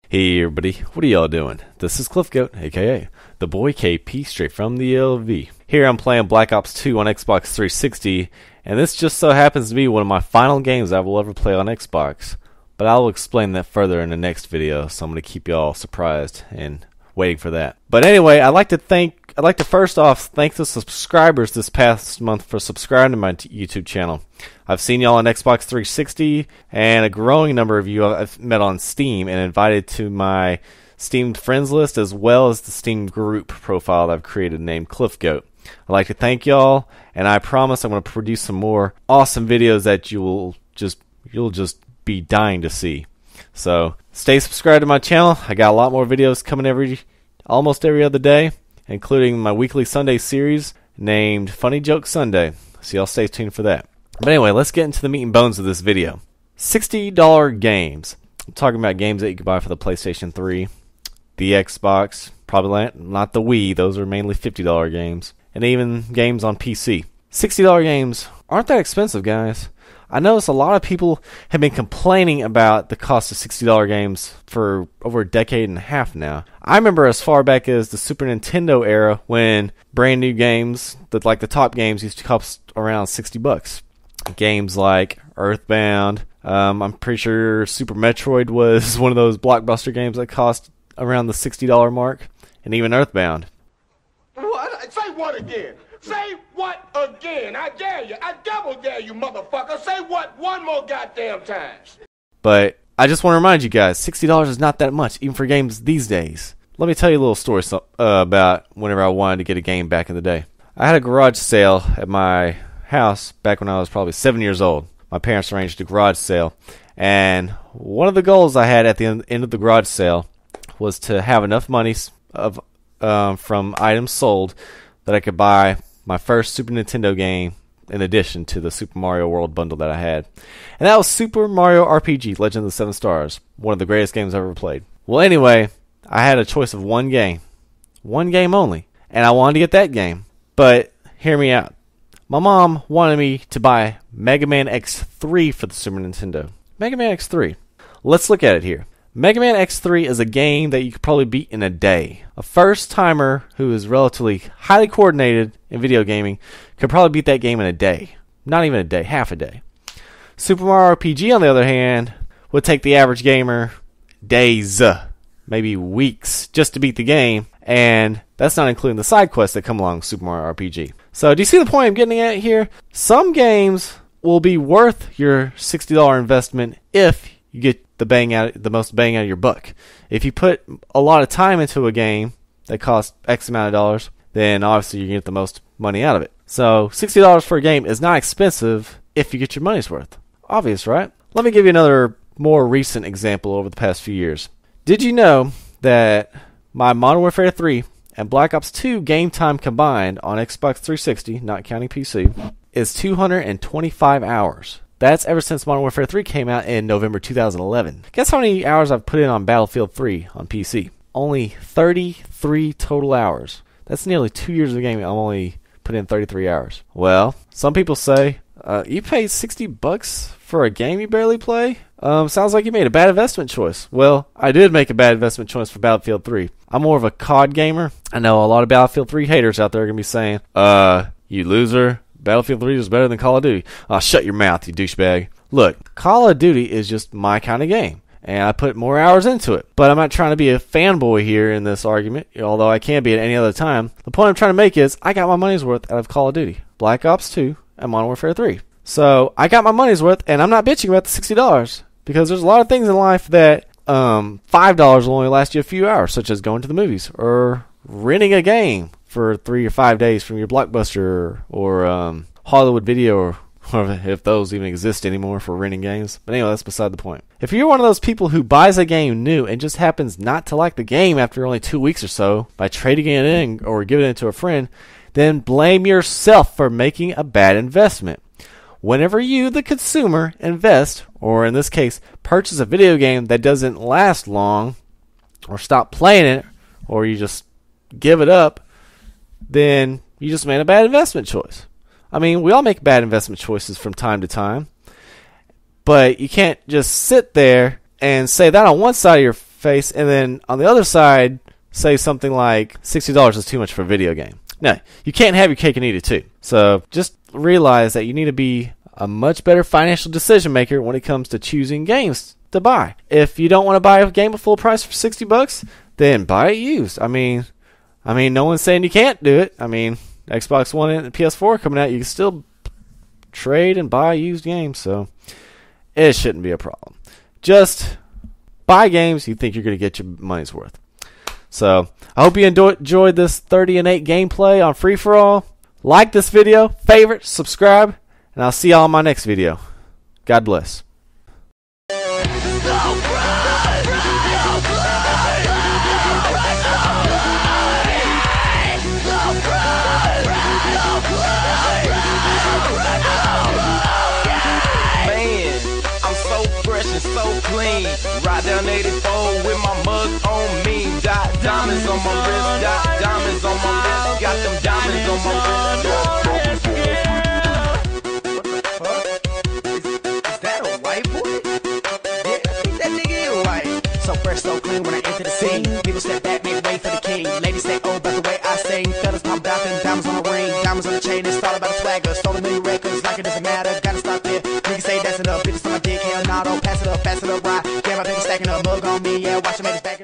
Hey everybody, what are y'all doing? This is cliffgoat, aka the boy KP straight from the LV. Here I'm playing Black Ops 2 on Xbox 360, and this just so happens to be one of my final games I will ever play on Xbox. But I will explain that further in the next video, so I'm going to keep y'all surprised and waiting for that. But anyway, I'd like to first off thank the subscribers this past month for subscribing to my YouTube channel. I've seen y'all on Xbox 360, and a growing number of you I've met on Steam and invited to my Steam friends list, as well as the Steam group profile that I've created named cliffgoat. I'd like to thank y'all, and I promise I'm going to produce some more awesome videos that you'll just be dying to see. So stay subscribed to my channel. I got a lot more videos coming almost every other day, including my weekly Sunday series named Funny Joke Sunday. So y'all stay tuned for that. But anyway, let's get into the meat and bones of this video. $60 games. I'm talking about games that you can buy for the PlayStation 3, the Xbox, probably not the Wii. Those are mainly $50 games. And even games on PC. $60 games aren't that expensive, guys. I notice a lot of people have been complaining about the cost of $60 games for over a decade and a half now. I remember as far back as the Super Nintendo era when brand new games, like the top games, used to cost around $60. Games like Earthbound, I'm pretty sure Super Metroid was one of those blockbuster games that cost around the $60 mark, and even Earthbound. What? Say what again? Say what again? I dare you. I double dare you, motherfucker. Say what one more goddamn times. But I just want to remind you guys, $60 is not that much, even for games these days. Let me tell you a little story about whenever I wanted to get a game back in the day. I had a garage sale at my house back when I was probably 7 years old. My parents arranged a garage sale, and one of the goals I had at the end of the garage sale was to have enough money from items sold that I could buy my first Super Nintendo game in addition to the Super Mario World bundle that I had. And that was Super Mario RPG Legend of the Seven Stars, one of the greatest games I've ever played. Well, anyway, I had a choice of one game only, and I wanted to get that game. But hear me out. My mom wanted me to buy Mega Man X3 for the Super Nintendo. Mega Man X3. Let's look at it here. Mega Man X3 is a game that you could probably beat in a day. A first-timer who is relatively highly coordinated in video gaming could probably beat that game in a day. Not even a day, half a day. Super Mario RPG, on the other hand, would take the average gamer days, maybe weeks, just to beat the game, and that's not including the side quests that come along with Super Mario RPG. So do you see the point I'm getting at here? Some games will be worth your $60 investment if you get the most bang out of your buck. If you put a lot of time into a game that costs X amount of dollars, then obviously you get the most money out of it. So $60 for a game is not expensive if you get your money's worth. Obvious, right? Let me give you another more recent example over the past few years. Did you know that my Modern Warfare 3 and Black Ops 2 game time combined on Xbox 360, not counting PC, is 225 hours. That's ever since Modern Warfare 3 came out in November 2011. Guess how many hours I've put in on Battlefield 3 on PC? Only 33 total hours. That's nearly 2 years of gaming. I'm only put in 33 hours. Well, some people say, you paid $60 for a game you barely play? Sounds like you made a bad investment choice. Well, I did make a bad investment choice for Battlefield 3. I'm more of a COD gamer. I know a lot of Battlefield 3 haters out there are going to be saying, you loser, Battlefield 3 is better than Call of Duty. Oh, shut your mouth, you douchebag. Look, Call of Duty is just my kind of game, and I put more hours into it. But I'm not trying to be a fanboy here in this argument, although I can be at any other time. The point I'm trying to make is I got my money's worth out of Call of Duty, Black Ops 2, and Modern Warfare 3. So I got my money's worth, and I'm not bitching about the $60 because there's a lot of things in life that $5 will only last you a few hours, such as going to the movies or renting a game for 3 or 5 days from your Blockbuster or Hollywood Video, or if those even exist anymore for renting games. But anyway, that's beside the point. If you're one of those people who buys a game new and just happens not to like the game after only 2 weeks or so by trading it in or giving it to a friend, then blame yourself for making a bad investment. Whenever you, the consumer, invest, or in this case, purchase a video game that doesn't last long, or stop playing it, or you just give it up, then you just made a bad investment choice. I mean, we all make bad investment choices from time to time, but you can't just sit there and say that on one side of your face, and then on the other side say something like $60 is too much for a video game. No, you can't have your cake and eat it too. So just realize that you need to be a much better financial decision maker when it comes to choosing games to buy. If you don't want to buy a game at full price for $60, then buy it used. I mean, no one's saying you can't do it. I mean, Xbox One and PS4 coming out, you can still trade and buy used games, so it shouldn't be a problem. Just buy games you think you're going to get your money's worth. So I hope you enjoyed this 30-8 gameplay on Free For All. Like this video, favorite, subscribe, and I'll see y'all in my next video. God bless. So clean, ride down 84 with my mug on me. Diamonds on my wrist, diamonds on my wrist, got them diamonds on my wrist. Is that a white boy? Yeah, I think that nigga is white. So fresh, so clean when I enter the scene. People step back, make way for the king. Ladies say, oh, but the way I sing. Fellas pop out them diamonds on the ring, diamonds on the chain. It's all about the swagger. Stole a million records like it doesn't matter. Gotta stop there. Niggas say that's enough. Bitches on my dick, hell nah, don't pass it up, right. Yeah, my baby stacking up, mug on me, yeah, watch him at his back.